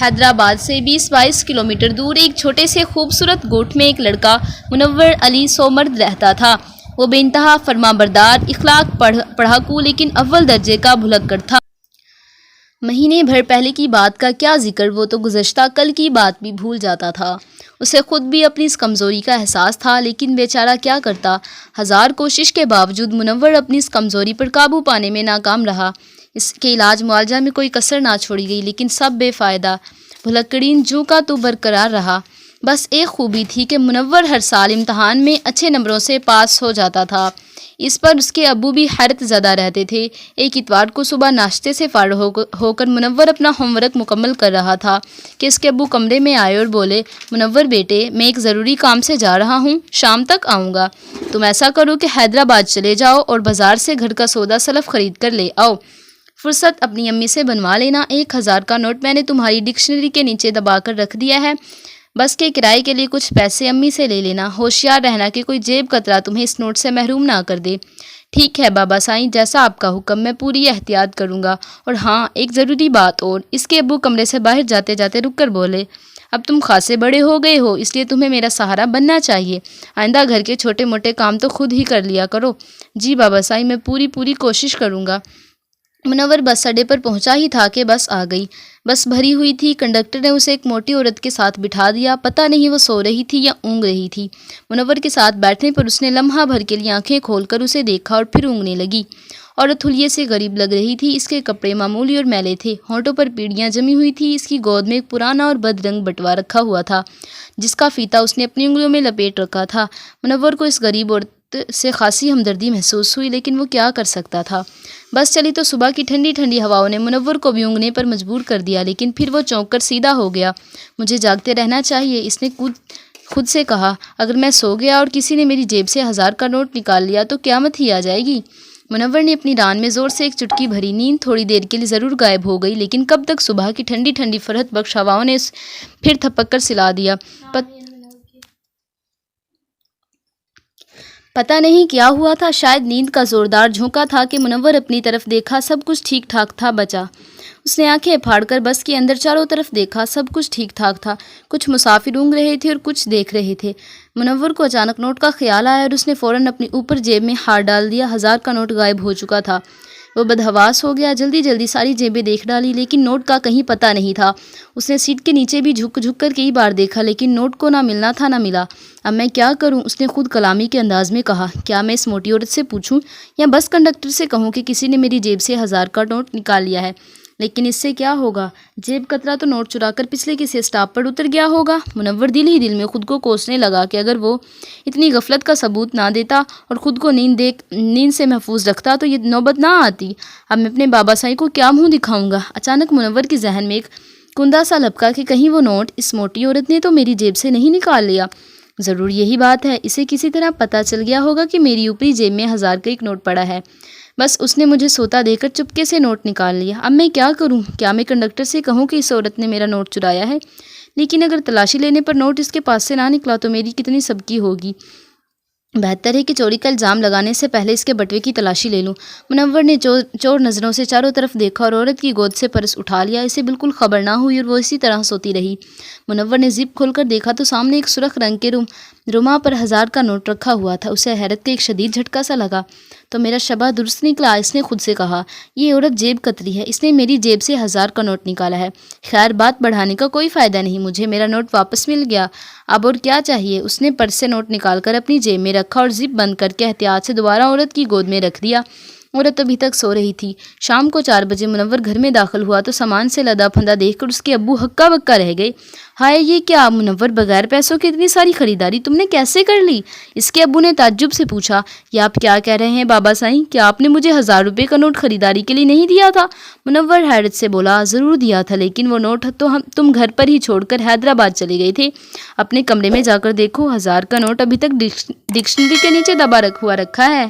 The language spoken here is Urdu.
حیدرآباد سے 20-22 کلومیٹر دور ایک چھوٹے سے خوبصورت گوٹھ میں ایک لڑکا منور علی سومرد رہتا تھا۔ وہ بے انتہا فرمانبردار، اخلاق پڑھاکو لیکن اول درجے کا بھلکڑ تھا۔ مہینے بھر پہلے کی بات کا کیا ذکر، وہ تو گزشتہ کل کی بات بھی بھول جاتا تھا۔ اسے خود بھی اپنی اس کمزوری کا احساس تھا، لیکن بیچارہ کیا کرتا۔ ہزار کوشش کے باوجود منور اپنی اس کمزوری پر قابو پانے میں ناکام رہا۔ اس کے علاج معالجہ میں کوئی کسر نہ چھوڑی گئی، لیکن سب بے فائدہ۔ بھلکڑین جوں کا تو برقرار رہا۔ بس ایک خوبی تھی کہ منور ہر سال امتحان میں اچھے نمبروں سے پاس ہو جاتا تھا۔ اس پر اس کے ابو بھی حیرت زدہ رہتے تھے۔ ایک اتوار کو صبح ناشتے سے فارغ ہو کر منور اپنا ہوم ورک مکمل کر رہا تھا کہ اس کے ابو کمرے میں آئے اور بولے، منور بیٹے، میں ایک ضروری کام سے جا رہا ہوں، شام تک آؤں گا۔ تم ایسا کرو کہ حیدرآباد چلے جاؤ اور بازار سے گھر کا سودا سلف خرید کر لے آؤ۔ فرصت اپنی امی سے بنوا لینا۔ 1000 کا نوٹ میں نے تمہاری ڈکشنری کے نیچے دبا کر رکھ دیا ہے، بس کے کرائے کے لیے کچھ پیسے امی سے لے لینا۔ ہوشیار رہنا کہ کوئی جیب قطرہ تمہیں اس نوٹ سے محروم نہ کر دے۔ ٹھیک ہے بابا سائیں، جیسا آپ کا حکم، میں پوری احتیاط کروں گا۔ اور ہاں، ایک ضروری بات اور۔ اس کے ابو کمرے سے باہر جاتے جاتے رک کر بولے، اب تم خاصے بڑے ہو گئے ہو، اس لیے تمہیں میرا سہارا بننا چاہیے۔ آئندہ گھر کے چھوٹے موٹے کام تو خود ہی کر لیا کرو۔ جی بابا سائیں، میں پوری کوشش کروں گا۔ منور بس اڈے پر پہنچا ہی تھا کہ بس آ گئی۔ بس بھری ہوئی تھی۔ کنڈکٹر نے اسے ایک موٹی عورت کے ساتھ بٹھا دیا۔ پتہ نہیں وہ سو رہی تھی یا اونگ رہی تھی۔ منور کے ساتھ بیٹھنے پر اس نے لمحہ بھر کے لیے آنکھیں کھول کر اسے دیکھا اور پھر اونگنے لگی۔ عورت حلیے سے غریب لگ رہی تھی۔ اس کے کپڑے معمولی اور میلے تھے، ہونٹوں پر پیڑیاں جمی ہوئی تھیں۔ اس کی گود میں ایک پرانا اور بد رنگ بٹوا رکھا ہوا تھا، جس کا فیتا اس نے اپنی انگلیوں میں لپیٹ رکھا تھا۔ منور کو اس غریب عورت سے خاصی ہمدردی محسوس ہوئی، لیکن وہ کیا کر سکتا تھا۔ بس چلی تو صبح کی ٹھنڈی ٹھنڈی ہواؤں نے منور کو بھی اونگنے پر مجبور کر دیا، لیکن پھر وہ چونک کر سیدھا ہو گیا۔ مجھے جاگتے رہنا چاہیے، اس نے خود سے کہا۔ اگر میں سو گیا اور کسی نے میری جیب سے 1000 کا نوٹ نکال لیا تو قیامت ہی آ جائے گی۔ منور نے اپنی ران میں زور سے ایک چٹکی بھری۔ نیند تھوڑی دیر کے لیے ضرور غائب ہو گئی، لیکن کب تک؟ صبح کی ٹھنڈی ٹھنڈی فرحت بخش ہواؤں نے پھر تھپک کر سلا دیا۔ پتہ نہیں کیا ہوا تھا، شاید نیند کا زوردار جھونکا تھا کہ منور اپنی طرف دیکھا، سب کچھ ٹھیک ٹھاک تھا۔ بچا اس نے آنکھیں پھاڑ کر بس کے اندر چاروں طرف دیکھا، سب کچھ ٹھیک ٹھاک تھا۔ کچھ مسافر اونگ رہے تھے اور کچھ دیکھ رہے تھے۔ منور کو اچانک نوٹ کا خیال آیا اور اس نے فوراً اپنی اوپر جیب میں ہاتھ ڈال دیا۔ 1000 کا نوٹ غائب ہو چکا تھا۔ وہ بدحواس ہو گیا، جلدی ساری جیبیں دیکھ ڈالی، لیکن نوٹ کا کہیں پتہ نہیں تھا۔ اس نے سیٹ کے نیچے بھی جھک کر کئی بار دیکھا، لیکن نوٹ کو نہ ملنا تھا نہ ملا۔ اب میں کیا کروں؟ اس نے خود کلامی کے انداز میں کہا۔ کیا میں اس موٹی عورت سے پوچھوں یا بس کنڈکٹر سے کہوں کہ کسی نے میری جیب سے 1000 کا نوٹ نکال لیا ہے؟ لیکن اس سے کیا ہوگا؟ جیب قطرہ تو نوٹ چرا کر پچھلے کسی اسٹاپ پر اتر گیا ہوگا۔ منور دل ہی دل میں خود کو کوسنے لگا کہ اگر وہ اتنی غفلت کا ثبوت نہ دیتا اور خود کو نیند سے محفوظ رکھتا تو یہ نوبت نہ آتی۔ اب میں اپنے بابا سائی کو کیا منہ دکھاؤں گا؟ اچانک منور کے ذہن میں ایک کندہ سا لپکا کہ کہیں وہ نوٹ اس موٹی عورت نے تو میری جیب سے نہیں نکال لیا۔ ضرور یہی بات ہے، اسے کسی طرح پتہ چل گیا ہوگا کہ میری اوپری جیب میں 1000 کا ایک نوٹ پڑا ہے۔ بس اس نے مجھے سوتا دے کر چپکے سے نوٹ نکال لیا۔ اب میں کیا کروں؟ کیا میں کنڈکٹر سے کہوں کہ اس عورت نے میرا نوٹ چرایا ہے؟ لیکن اگر تلاشی لینے پر نوٹ اس کے پاس سے نہ نکلا تو میری کتنی سبکی ہوگی۔ بہتر ہے کہ چوری کا الزام لگانے سے پہلے اس کے بٹوے کی تلاشی لے لوں۔ منور نے چور نظروں سے چاروں طرف دیکھا اور عورت کی گود سے پرس اٹھا لیا۔ اسے بالکل خبر نہ ہوئی اور وہ اسی طرح سوتی رہی۔ منور نے زپ کھول کر دیکھا تو سامنے ایک سرخ رنگ کے رومال پر 1000 کا نوٹ رکھا ہوا تھا۔ اسے حیرت کا ایک شدید جھٹکا سا لگا۔ تو میرا شبہ درست نکلا، اس نے خود سے کہا۔ یہ عورت جیب کتری ہے، اس نے میری جیب سے 1000 کا نوٹ نکالا ہے۔ خیر، بات بڑھانے کا کوئی فائدہ نہیں، مجھے میرا نوٹ واپس مل گیا۔ اب اور کیا چاہیے؟ اس نے پرس سے نوٹ نکال کر اپنی جیب میں رکھا اور زپ بند کر کے احتیاط سے دوبارہ عورت کی گود میں رکھ دیا۔ عورت ابھی تک سو رہی تھی۔ شام کو 4 بجے منور گھر میں داخل ہوا تو سامان سے لدا پھندا دیکھ کر اس کے ابو ہکا بکا رہ گئے۔ ہائے، یہ کیا منور، بغیر پیسوں کی اتنی ساری خریداری تم نے کیسے کر لی؟ اس کے ابو نے تعجب سے پوچھا۔ یہ آپ کیا کہہ رہے ہیں بابا سائیں؟ کیا آپ نے مجھے 1000 روپے کا نوٹ خریداری کے لیے نہیں دیا تھا؟ منور حیرت سے بولا۔ ضرور دیا تھا، لیکن وہ نوٹ تو تم گھر پر ہی چھوڑ کر حیدرآباد چلے گئے تھے۔ اپنے کمرے میں جا کر دیکھو، 1000 کا نوٹ ابھی تک ڈکشنری کے نیچے دبا ہوا رکھا ہے۔